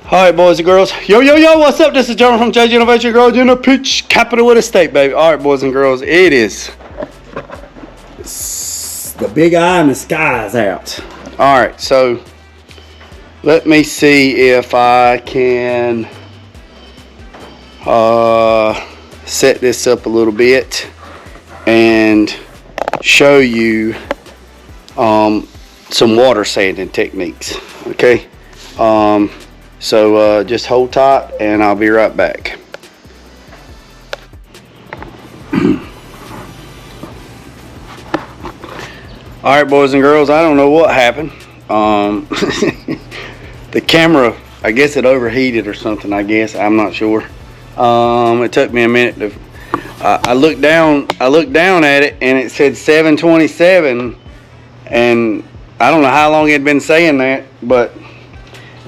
Alright, boys and girls. Yo, what's up? This is John from JJ Innovation Garage in the pitch capital of the state, baby. Alright, boys and girls, it is the big eye in the sky's out. Alright, so let me see if I can set this up a little bit and show you some water sanding techniques. Okay. So just hold tight and I'll be right back. Alright, boys and girls, I don't know what happened. The camera, I guess it overheated or something, I guess. I'm not sure. It took me a minute to I looked down at it and it said 727, and I don't know how long it had been saying that, but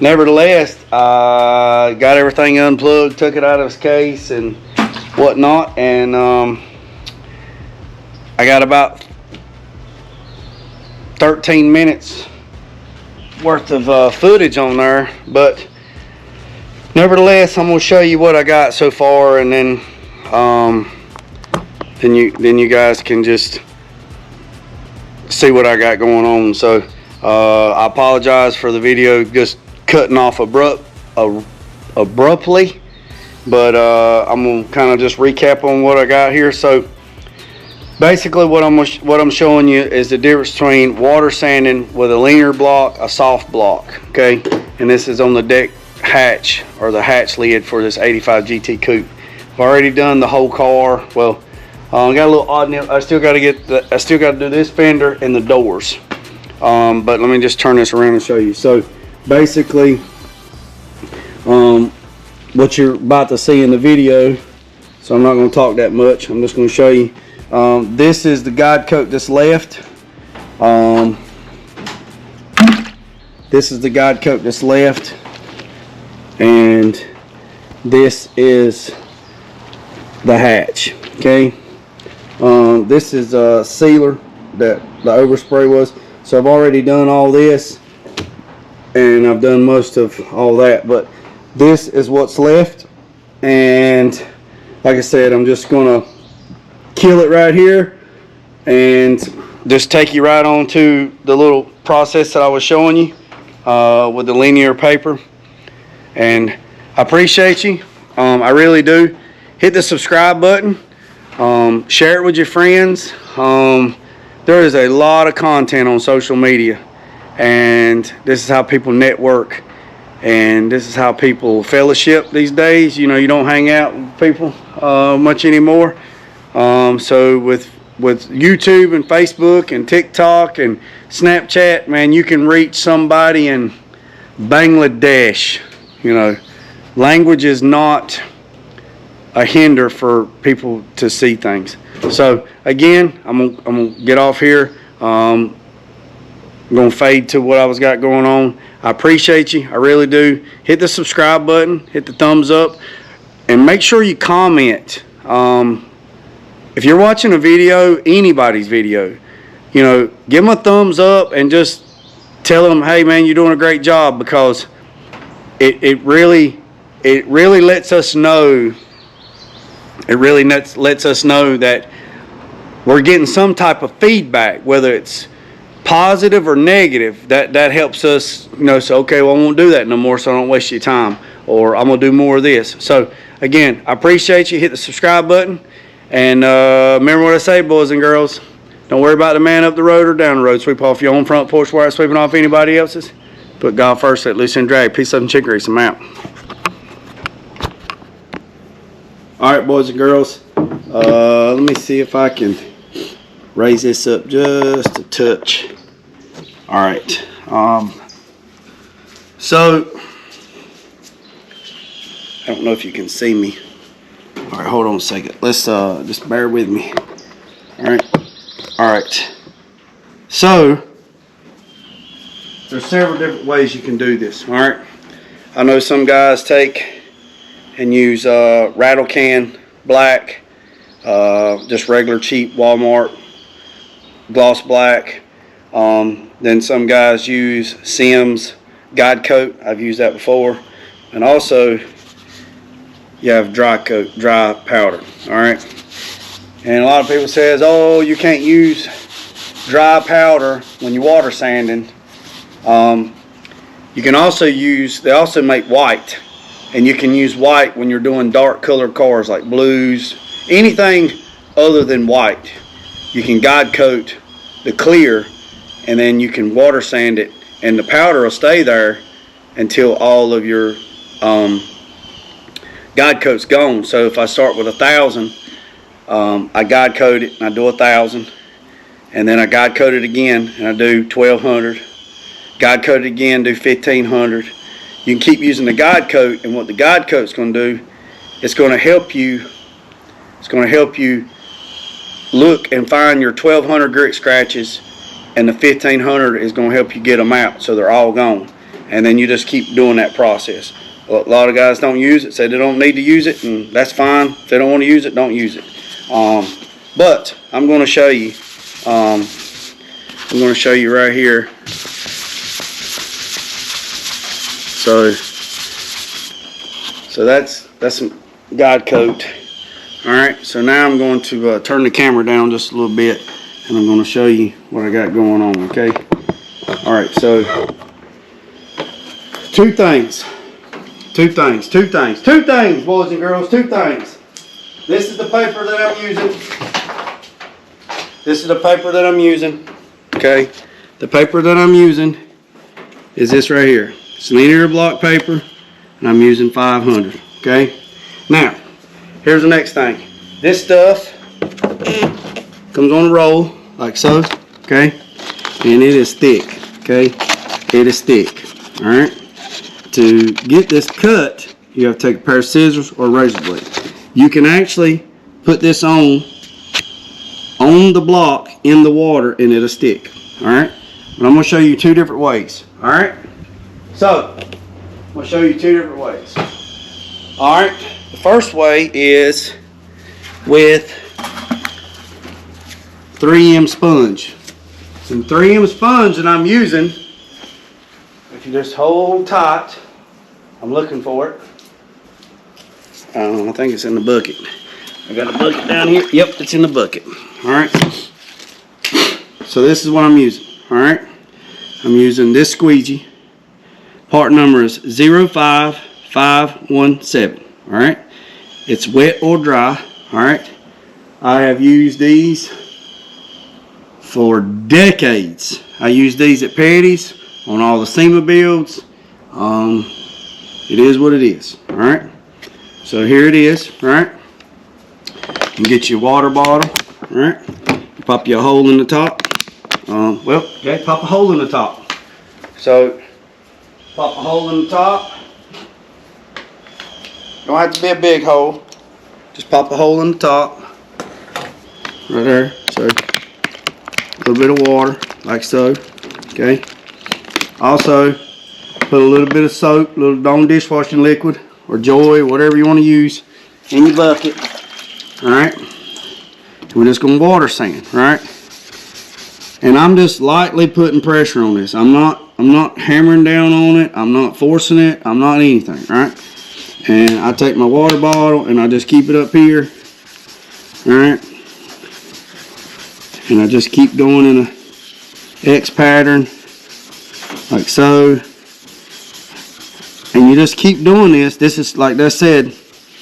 nevertheless, I got everything unplugged, took it out of its case and whatnot, and I got about 13 minutes worth of footage on there, but nevertheless, I'm gonna show you what I got so far, and then you guys can just see what I got going on. So I apologize for the video just cutting off abruptly, but I'm gonna kind of just recap on what I got here. So basically what I'm showing you is the difference between water sanding with a linear block, a soft block. Okay, and this is on the deck hatch, or the hatch lid for this 85 GT coupe. I've already done the whole car. Well, I got a little odd. I still got to do this fender and the doors. But let me just turn this around and show you. So basically, what you're about to see in the video, so I'm not going to talk that much. I'm just going to show you. This is the guide coat that's left. This is the guide coat that's left, and this is the hatch. Okay. This is a sealer that the overspray was. So I've already done all this, and I've done most of all that, but this is what's left. And like I said, I'm just gonna kill it right here and just take you right on to the little process that I was showing you with the linear paper. And I appreciate you. I really do. Hit the subscribe button. Share it with your friends. There is a lot of content on social media, and this is how people network, and this is how people fellowship these days. You know, you don't hang out with people much anymore. So with YouTube and Facebook and TikTok and Snapchat, man, you can reach somebody in Bangladesh. You know, language is not a hinder for people to see things. So again, I'm gonna get off here. I'm gonna fade to what I was got going on. I appreciate you, I really do. Hit the subscribe button, hit the thumbs up, and make sure you comment. If you're watching a video, anybody's video, you know, give them a thumbs up and just tell them, hey man, you're doing a great job, because it really lets us know. It really lets us know that we're getting some type of feedback, whether it's positive or negative. That helps us, you know, so okay, well, I won't do that no more, so I don't waste your time, or I'm gonna do more of this. So again, I appreciate you. Hit the subscribe button, and remember what I say, boys and girls. Don't worry about the man up the road or down the road. Sweep off your own front porch while sweeping off anybody else's. Put God first, let loose and drag. Peace, love, and chick grease. I'm out. Alright, boys and girls, let me see if I can raise this up just a touch. Alright, so I don't know if you can see me. Alright, hold on a second. Let's just bear with me. Alright, so there's several different ways you can do this. Alright, I know some guys take and use rattle can black, just regular cheap Walmart gloss black. Then some guys use Sims guide coat. I've used that before. and also you have dry powder. All right, and a lot of people says, oh, you can't use dry powder when you're water sanding. You can also use, they also make white, and you can use white when you're doing dark colored cars like blues, anything other than white. You can guide coat the clear, and then you can water sand it, and the powder will stay there until all of your guide coat's gone. So if I start with 1,000, I guide coat it and I do 1,000, and then I guide coat it again and I do 1,200. Guide coat it again, do 1,500. You can keep using the guide coat, and what the guide coat's going to do, it's going to help you. It's going to help you look and find your 1,200 grit scratches, and the 1,500 is going to help you get them out so they're all gone. And then you just keep doing that process. A lot of guys don't use it, say they don't need to use it, and that's fine. If they don't want to use it, don't use it. But I'm going to show you. I'm going to show you right here. So that's some guide coat. All right. So now I'm going to turn the camera down just a little bit, and I'm going to show you what I got going on. Okay. All right. So two things, boys and girls. Two things. This is the paper that I'm using. This is the paper that I'm using. Okay. The paper that I'm using is this right here. It's linear block paper, and I'm using 500. Okay. Now, here's the next thing. This stuff comes on a roll like so. Okay. And it is thick. Okay. It is thick. All right. To get this cut, you have to take a pair of scissors or a razor blade. You can actually put this on the block in the water, and it'll stick. All right. But I'm going to show you two different ways. All right. So, I'm going to show you two different ways. All right. The first way is with 3M sponge. Some 3M sponge that I'm using. If you just hold tight, I'm looking for it. I think it's in the bucket. I got a bucket down here. Yep, it's in the bucket. All right. So this is what I'm using. All right. I'm using this squeegee. Part number is 05517. All right. It's wet or dry. All right. I have used these for decades. I use these at Petty's on all the SEMA builds. It is what it is. All right. So here it is. All right. You get your water bottle. All right. You pop your hole in the top. Okay, pop a hole in the top. So, pop a hole in the top. Don't have to be a big hole. Just pop a hole in the top. Right there. So, a little bit of water, like so. Okay. Also, put a little bit of soap, a little Dawn dishwashing liquid, or Joy, whatever you want to use, in your bucket. All right. We're just going to water sand, right? And I'm just lightly putting pressure on this. I'm not hammering down on it. I'm not forcing it. I'm not anything, right? And I take my water bottle and I just keep it up here, all right? And I just keep going in a X pattern, like so. And you just keep doing this. This is, like I said,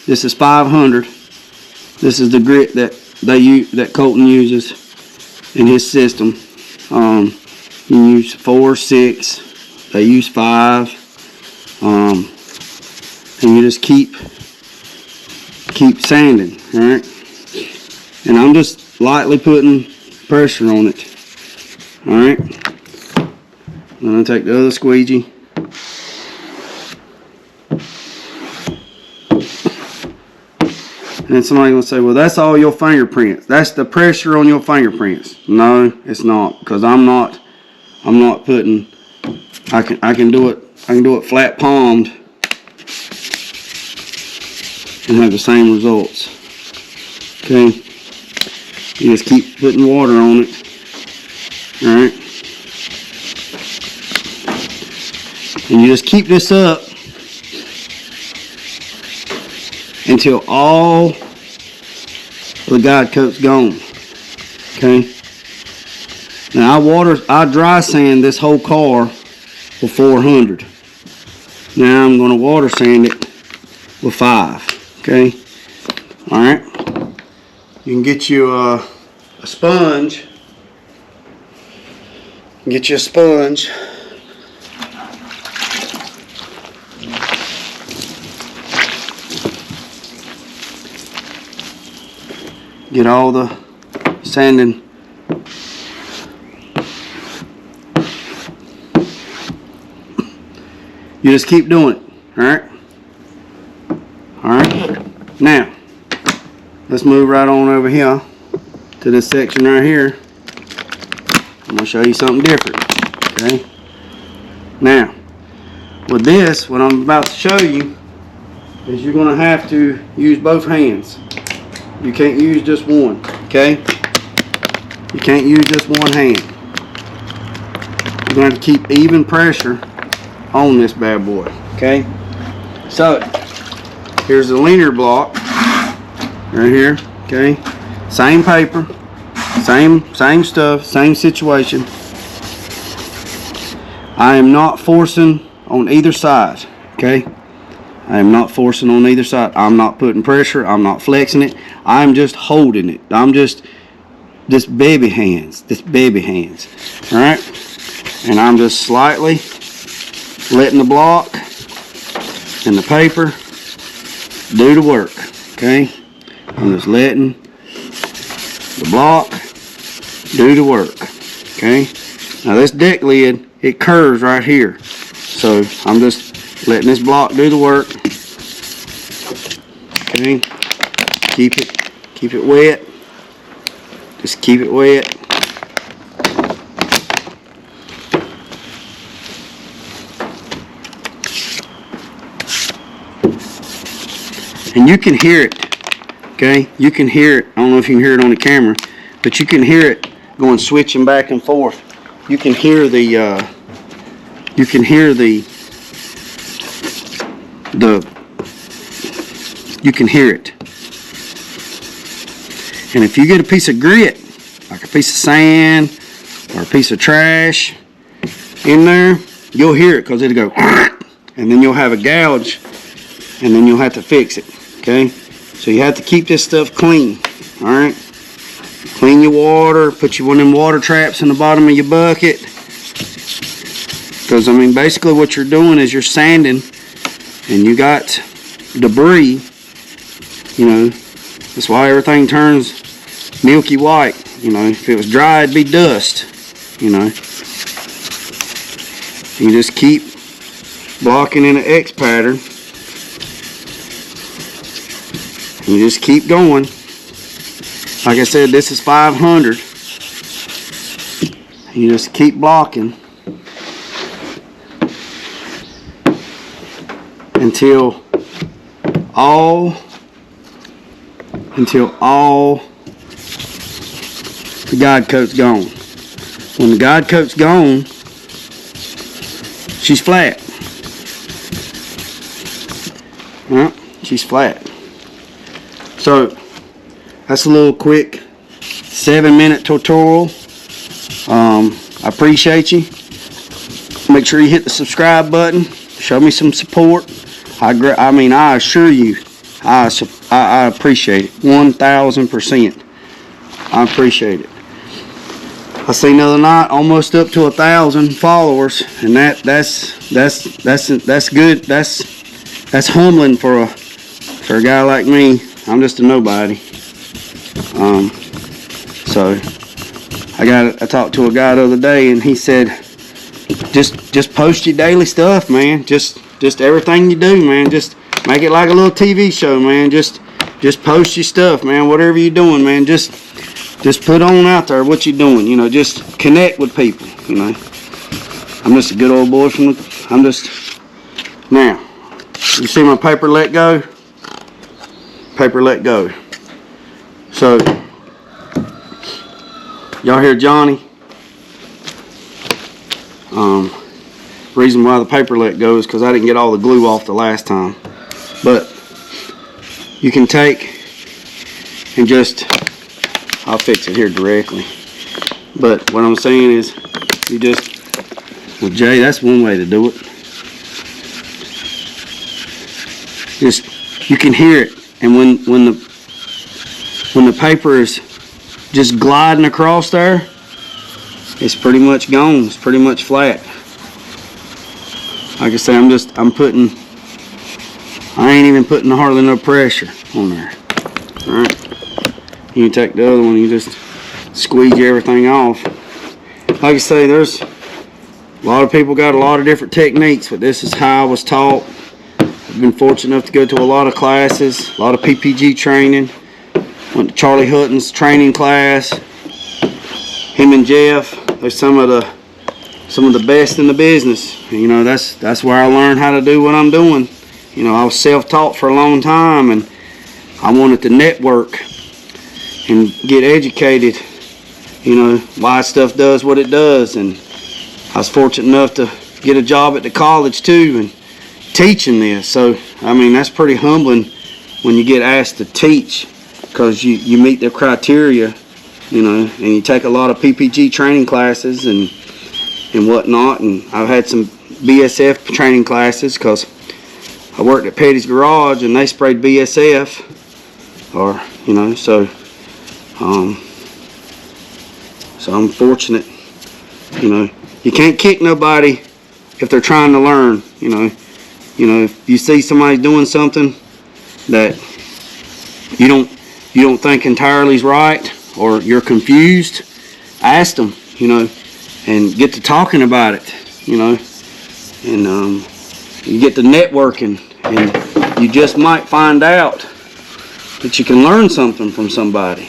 this is 500. This is the grit that that Colton uses in his system. You use 4, 6. They use 5. And you just keep sanding, all right? And I'm just lightly putting pressure on it, all right? I'm gonna take the other squeegee. And then somebody's gonna say, well, that's all your fingerprints. That's the pressure on your fingerprints. No, it's not, because I'm not putting. I can do it flat palmed and have the same results. Okay. You just keep putting water on it. All right. And you just keep this up until all the guide coat's gone. Okay. Now I dry sand this whole car with 400. Now I'm going to water sand it with 5. Okay. All right. You can get you a sponge. Get you a sponge. Get all the sanding. You just keep doing it. Alright? Alright? Now, let's move right on over here to this section right here. I'm going to show you something different. Okay? Now, with this, what I'm about to show you is you're going to have to use both hands. You can't use just one. Okay? You can't use just one hand. You're going to have to keep even pressure on this bad boy. Okay? So, here's the linear block right here. Okay? Same paper, same stuff, same situation. I am not forcing on either side. Okay? I am not forcing on either side. I'm not putting pressure. I'm not flexing it. I'm just holding it. I'm just this baby hands. All right? And I'm just slightly letting the block and the paper do the work. Okay? I'm just letting the block do the work. Okay? Now this deck lid, it curves right here. So I'm just letting this block do the work. Okay? Keep it wet. Just keep it wet. And you can hear it. Okay? You can hear it. I don't know if you can hear it on the camera, but you can hear it going switching back and forth. You can hear the you can hear it. And if you get a piece of grit, like a piece of sand or a piece of trash in there, you'll hear it because it'll go and then you'll have a gouge and then you'll have to fix it. Okay? So you have to keep this stuff clean. Alright? Clean your water, put you one of them water traps in the bottom of your bucket. Because I mean basically what you're doing is you're sanding and you got debris. You know, that's why everything turns milky white. You know, if it was dry, it'd be dust. You know, you just keep blocking in an X pattern. You just keep going. Like I said, this is 500. You just keep blocking until all the guide coat's gone. When the guide coat's gone, she's flat. Well, she's flat. So that's a little quick 7-minute tutorial. I appreciate you. Make sure you hit the subscribe button. Show me some support. I assure you, I appreciate it 1,000%. I appreciate it. I seen the other night almost up to 1,000 followers, and that's good. That's humbling for a guy like me. I'm just a nobody. So I talked to a guy the other day, and he said, just post your daily stuff, man. Just everything you do, man. Just make it like a little TV show, man. Just post your stuff, man. Whatever you're doing, man. Just put on out there what you're doing. You know, just connect with people. You know, I'm just a good old boy now. You see my paper let go? Paper let go. So y'all hear Johnny? Reason why the paper let go is because I didn't get all the glue off the last time. But you can take and just, I'll fix it here directly. But what I'm saying is, you just, well, Jay, that's one way to do it. Just, you can hear it, and when the paper is just gliding across there, it's pretty much gone. It's pretty much flat. Like I say, I ain't even putting hardly no pressure on there. Alright. You can take the other one, you just squeeze everything off. Like I say, there's a lot of people got a lot of different techniques, but this is how I was taught. I've been fortunate enough to go to a lot of classes, a lot of PPG training. Went to Charlie Hutton's training class. Him and Jeff, they're some of the best in the business. You know, that's where I learned how to do what I'm doing. You know, I was self-taught for a long time, and I wanted to network and get educated, you know, why stuff does what it does. And I was fortunate enough to get a job at the college too, and teaching this. So I mean, that's pretty humbling when you get asked to teach, because you meet the criteria, you know, and you take a lot of PPG training classes and whatnot. And I've had some BSF training classes, because I worked at Petty's Garage and they sprayed BSF, or you know, so I'm fortunate. You know, you can't kick nobody if they're trying to learn. You know, if you see somebody doing something that you don't think entirely is right, or you're confused, ask them. You know, and get to talking about it. You know, and you get to networking, and you just might find out that you can learn something from somebody.